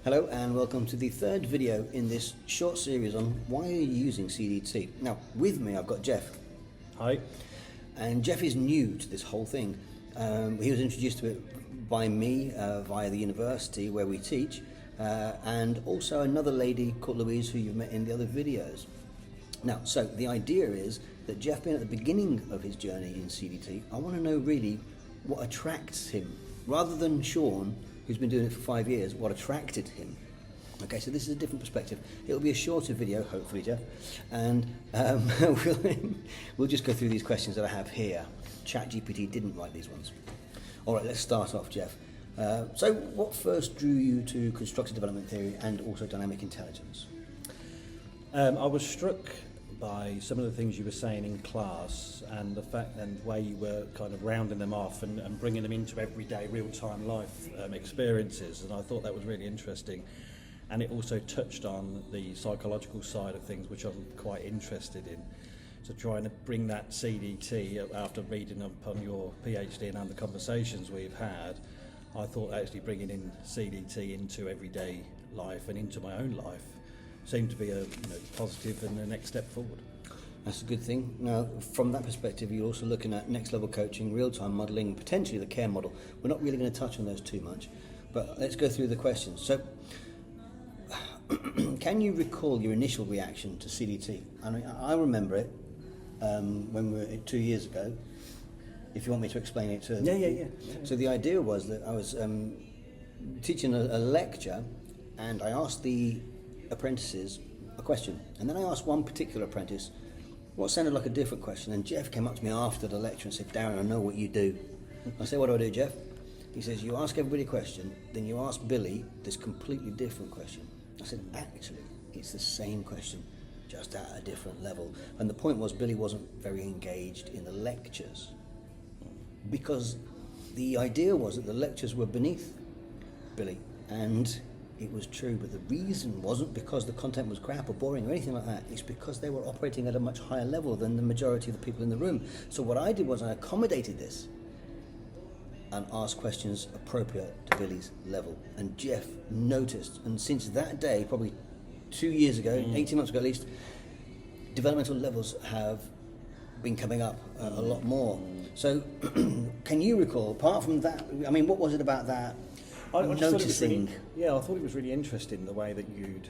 Hello and welcome to the third video in this short series on why are you using CDT. Now with me I've got Jeff. Hi. And Jeff is new to this whole thing. He was introduced to it by me via the university where we teach and also another lady called Louise who you've met in the other videos. Now, so the idea is that Jeff being at the beginning of his journey in CDT, I want to know really what attracts him, rather than Sean, who's been doing it for 5 years, what attracted him. Okay, so this is a different perspective. It'll be a shorter video, hopefully, Jeff, and we'll just go through these questions that I have here. ChatGPT didn't write these ones. All right, let's start off, Jeff. So what first drew you to constructive development theory and also dynamic intelligence? I was struck by some of the things you were saying in class and the fact and the way you were kind of rounding them off and bringing them into everyday real-time life experiences, and I thought that was really interesting. And it also touched on the psychological side of things, which I'm quite interested in. So trying to bring that CDT, after reading upon your PhD and the conversations we've had, I thought actually bringing in CDT into everyday life and into my own life seemed to be a positive and the next step forward. That's a good thing. Now, from that perspective, you're also looking at next level coaching, real-time modelling, potentially the care model. We're not really going to touch on those too much, but let's go through the questions. So, can you recall your initial reaction to CDT? I mean, I remember it when we were 2 years ago. If you want me to explain it to... Yeah. So the idea was that I was teaching a lecture, and I asked the apprentices a question, and then I asked one particular apprentice what sounded like a different question, and Jeff came up to me after the lecture and said, "Darren, I know what you do." I said, "What do I do, Jeff?" He says, "You ask everybody a question, then you ask Billy this completely different question." I said, "Actually, it's the same question, just at a different level." And the point was, Billy wasn't very engaged in the lectures because the idea was that the lectures were beneath Billy, and it was true, but the reason wasn't because the content was crap or boring or anything like that. It's because they were operating at a much higher level than the majority of the people in the room. So what I did was I accommodated this and asked questions appropriate to Billy's level. And Jeff noticed, and since that day, probably 2 years ago, 18 months ago at least, developmental levels have been coming up a lot more. So can you recall, apart from that, I mean, what was it about that? I just Noticing. I thought it was really interesting the way that you'd,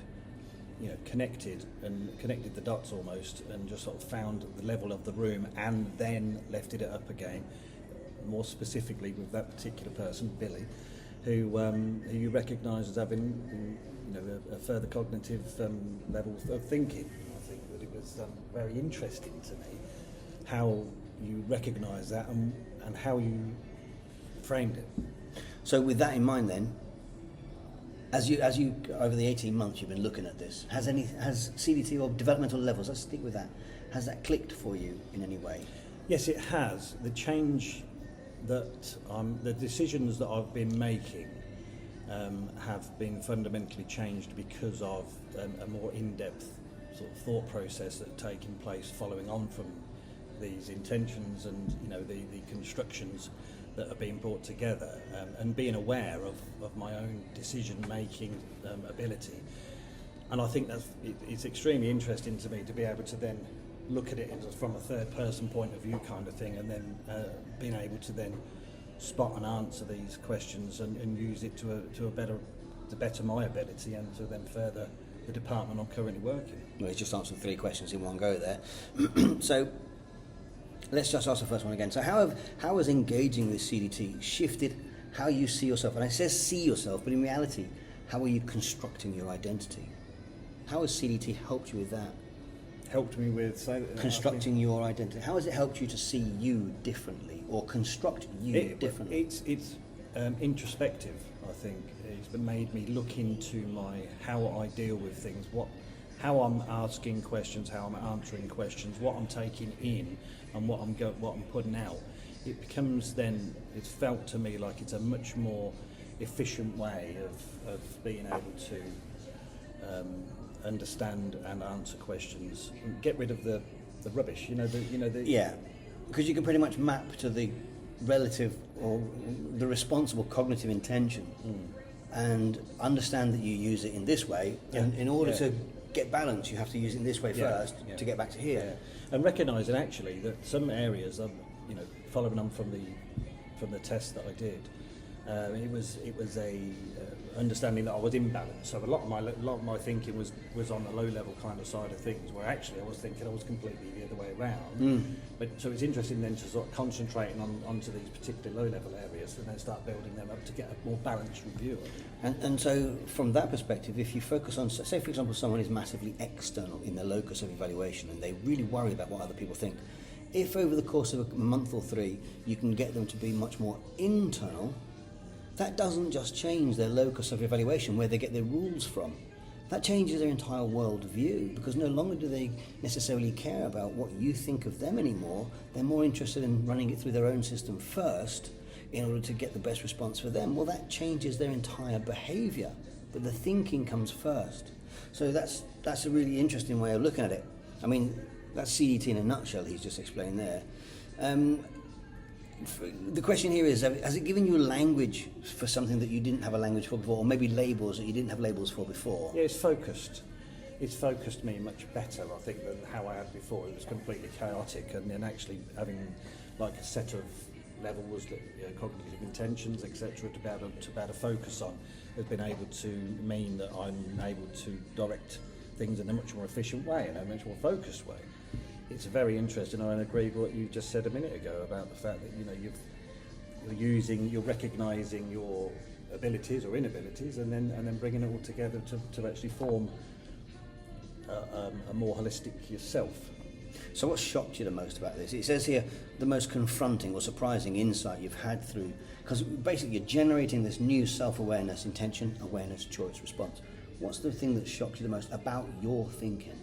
connected the dots almost, and just sort of found the level of the room and then lifted it up again. More specifically with that particular person, Billy, who you recognise as having, a further cognitive level of thinking. I think that it was very interesting to me how you recognise that and how you framed it. So with that in mind then, as you over the 18 months you've been looking at this, has CDT or developmental levels, let's stick with that, has that clicked for you in any way? Yes, it has. The change that the decisions that I've been making have been fundamentally changed because of a more in-depth sort of thought process that's taken place following on from these intentions and the constructions that are being brought together, and being aware of my own decision-making ability. And I think it's extremely interesting to me to be able to then look at it from a third-person point of view kind of thing, and then being able to then spot and answer these questions and use it to better my ability and to then further the department I'm currently working. Well, he's just answered 3 questions in one go there. So let's just ask the first one again. So how has engaging with CDT shifted how you see yourself? And it says see yourself, but in reality, how are you constructing your identity? How has CDT helped you with that? Helped me with constructing your identity. How has it helped you to see you differently or construct you differently? It's introspective, I think. It's made me look into how I deal with things, how I'm asking questions, how I'm answering questions, what I'm taking in, and what I'm putting out. It becomes then, it's felt to me like it's a much more efficient way of being able to understand and answer questions and get rid of the rubbish. Yeah, because you can pretty much map to the relative or the responsible cognitive intention and understand that you use it in this way, and in order to get balance, you have to use it in this way first to get back to here. And recognising actually that some areas, following on from the test that I did, it was a understanding that I was imbalanced. So a lot of my thinking was on the low level kind of side of things, where actually I was thinking I was completely the other way around. But so it's interesting then to sort of concentrating onto these particular low level areas and then start building them up to get a more balanced review of it. And so from that perspective, if you focus on, say for example, someone is massively external in their locus of evaluation and they really worry about what other people think, if over the course of a month or 3 you can get them to be much more internal, that doesn't just change their locus of evaluation, where they get their rules from. That changes their entire world view, because no longer do they necessarily care about what you think of them anymore. They're more interested in running it through their own system first in order to get the best response for them. Well, that changes their entire behaviour, but the thinking comes first. So that's a really interesting way of looking at it. I mean, that's CDT in a nutshell, he's just explained there. The question here is, has it given you a language for something that you didn't have a language for before, or maybe labels that you didn't have labels for before? Yeah, it's focused. It's focused me much better, I think, than how I had before. It was completely chaotic, and then actually having like a set of levels, cognitive intentions, etc., to be able to focus on, has been able to mean that I'm able to direct things in a much more efficient way, in a much more focused way. It's very interesting. I agree with what you just said a minute ago about the fact that you're recognising your abilities or inabilities, and then bringing it all together to actually form a more holistic yourself. So what shocked you the most about this? It says here the most confronting or surprising insight you've had through, because basically you're generating this new self-awareness, intention, awareness, choice, response. What's the thing that shocked you the most about your thinking?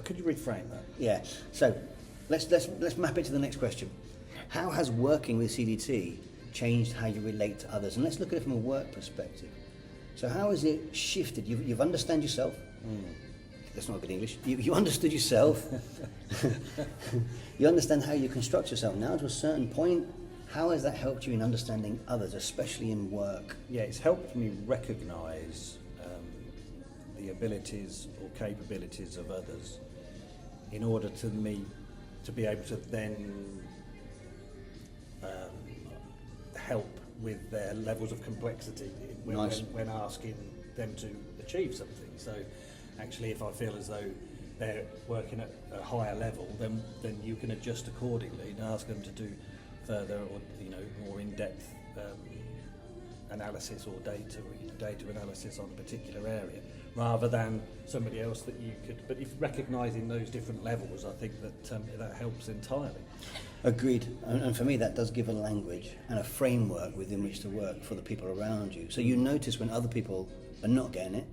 Could you reframe that? Yeah. So let's map it to the next question. How has working with CDT changed how you relate to others? And let's look at it from a work perspective. So how has it shifted? You've understand yourself. That's not good English. You understood yourself. You understand how you construct yourself. Now to a certain point, how has that helped you in understanding others, especially in work? Yeah, it's helped me recognise the abilities or capabilities of others in order to me to be able to then help with their levels of complexity when asking them to achieve something. So actually, if I feel as though they're working at a higher level, then you can adjust accordingly and ask them to do further or more in-depth analysis or data analysis on a particular area, rather than somebody else that you could. But if recognising those different levels, I think that helps entirely. Agreed. And for me, that does give a language and a framework within which to work for the people around you. So you notice when other people are not getting it,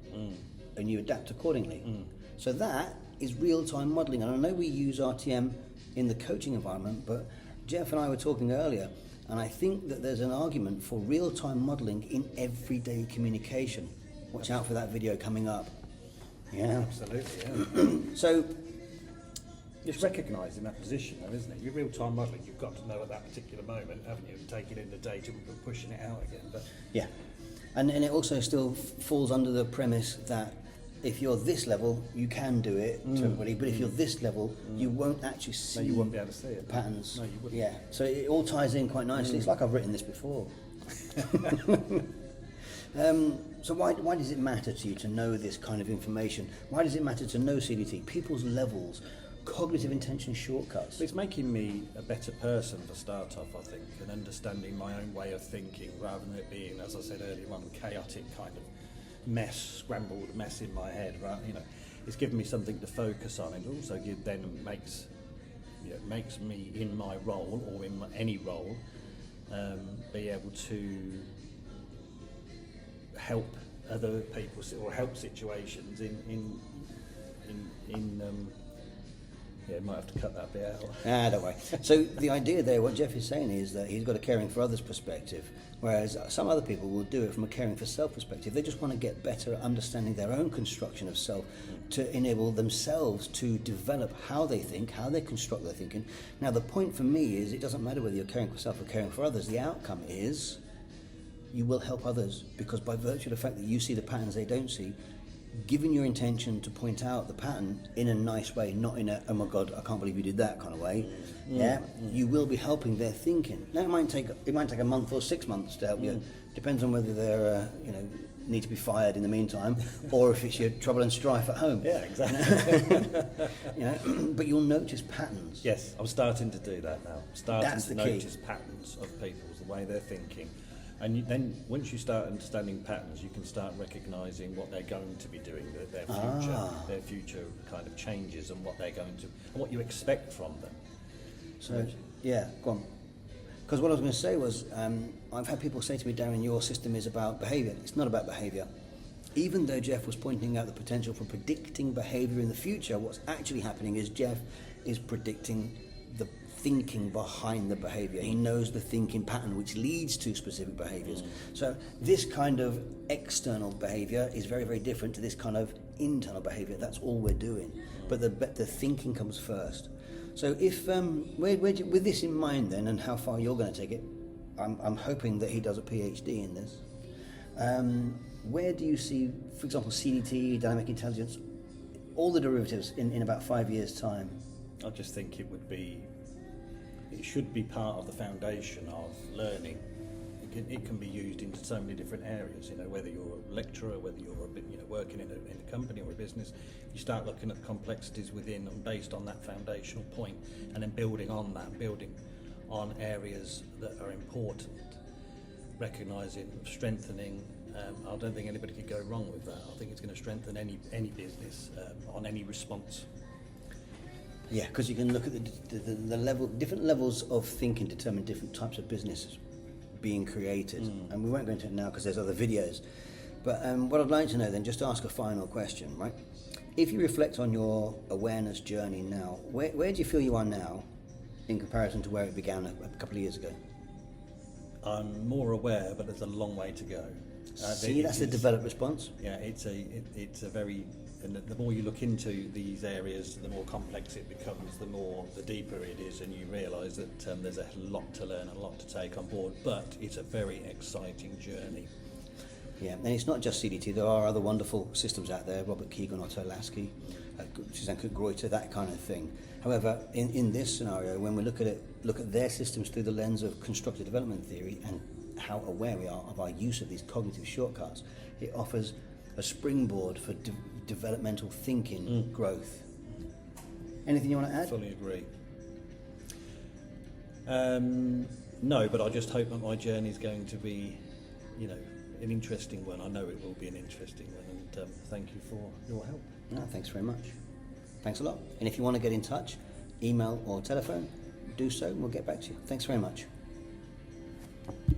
and you adapt accordingly. So that is real-time modelling. And I know we use RTM in the coaching environment, but Jeff and I were talking earlier, and I think that there's an argument for real-time modelling in everyday communication. Watch out for that video coming up. Yeah. Absolutely, yeah. So it's recognising that position, though, isn't it? Your real-time modelling, you've got to know at that particular moment, haven't you, and taking in the data and pushing it out again. But yeah, and it also still falls under the premise that if you're this level, you can do it to everybody, but if you're this level, you won't actually see. No, you won't be able to see it. Patterns. No, you wouldn't. Yeah, so it all ties in quite nicely. It's like I've written this before. So why does it matter to you to know this kind of information? Why does it matter to know CDT? People's levels, cognitive intention shortcuts. It's making me a better person for start off, I think, and understanding my own way of thinking, rather than it being, as I said earlier on, chaotic kind of scrambled mess in my head. Right? It's given me something to focus on. It also makes me in my role or in any role be able to help other people or help situations in Yeah, might have to cut that bit out. Don't worry. So the idea there, what Jeff is saying is that he's got a caring for others perspective, whereas some other people will do it from a caring for self perspective. They just want to get better at understanding their own construction of self to enable themselves to develop how they think, how they construct their thinking. Now the point for me is it doesn't matter whether you're caring for self or caring for others. The outcome is you will help others, because by virtue of the fact that you see the patterns they don't see, given your intention to point out the pattern in a nice way, not in a "oh my god, I can't believe you did that" kind of way, you will be helping their thinking. Now it might take a month or 6 months to help you. Depends on whether they're need to be fired in the meantime, or if it's your trouble and strife at home. Yeah, exactly. But you'll notice patterns. Yes, I'm starting to do that now. I'm starting That's to the key. notice patterns of people, the way they're thinking. And then once you start understanding patterns, you can start recognising what they're going to be doing, their future kind of changes, and what they're going to, and what you expect from them. So, yeah, go on. Because what I was going to say was, I've had people say to me, Darren, your system is about behaviour. It's not about behaviour. Even though Jeff was pointing out the potential for predicting behaviour in the future, what's actually happening is Jeff is predicting the thinking behind the behaviour. He knows the thinking pattern which leads to specific behaviours. So this kind of external behaviour is very, very different to this kind of internal behaviour. That's all we're doing. But the thinking comes first. So if with this in mind then, and how far you're going to take it, I'm hoping that he does a PhD in this. Where do you see, for example, CDT, dynamic intelligence, all the derivatives in about 5 years' time? I just think it should be part of the foundation of learning. It can be used into so many different areas. Whether you're a lecturer, whether you're working in a company or a business, you start looking at the complexities within and based on that foundational point, and then building on that, building on areas that are important, recognising, strengthening. I don't think anybody could go wrong with that. I think it's going to strengthen any business on any response. Yeah, because you can look at the different levels of thinking determine different types of businesses being created, and we won't go into it now because there's other videos. But what I'd like to know then, just to ask a final question, right? If you reflect on your awareness journey now, where do you feel you are now in comparison to where it began a couple of years ago? I'm more aware, but there's a long way to go. See, that's a developed response. Yeah, it's a very, and the more you look into these areas, the more complex it becomes, the deeper it is, and you realise that there's a lot to learn, a lot to take on board, but it's a very exciting journey. Yeah, and it's not just CDT. There are other wonderful systems out there. Robert Keegan, Otto Lasky, Suzanne Cook-Greuter, that kind of thing. However, in this scenario, when we look at their systems through the lens of constructive development theory and how aware we are of our use of these cognitive shortcuts, it offers a springboard for developmental thinking growth. Anything you want to add? Fully agree. No, but I just hope that my journey is going to be, an interesting one. I know it will be an interesting one, and thank you for your help. No, thanks very much. Thanks a lot. And if you want to get in touch, email or telephone, do so and we'll get back to you. Thanks very much.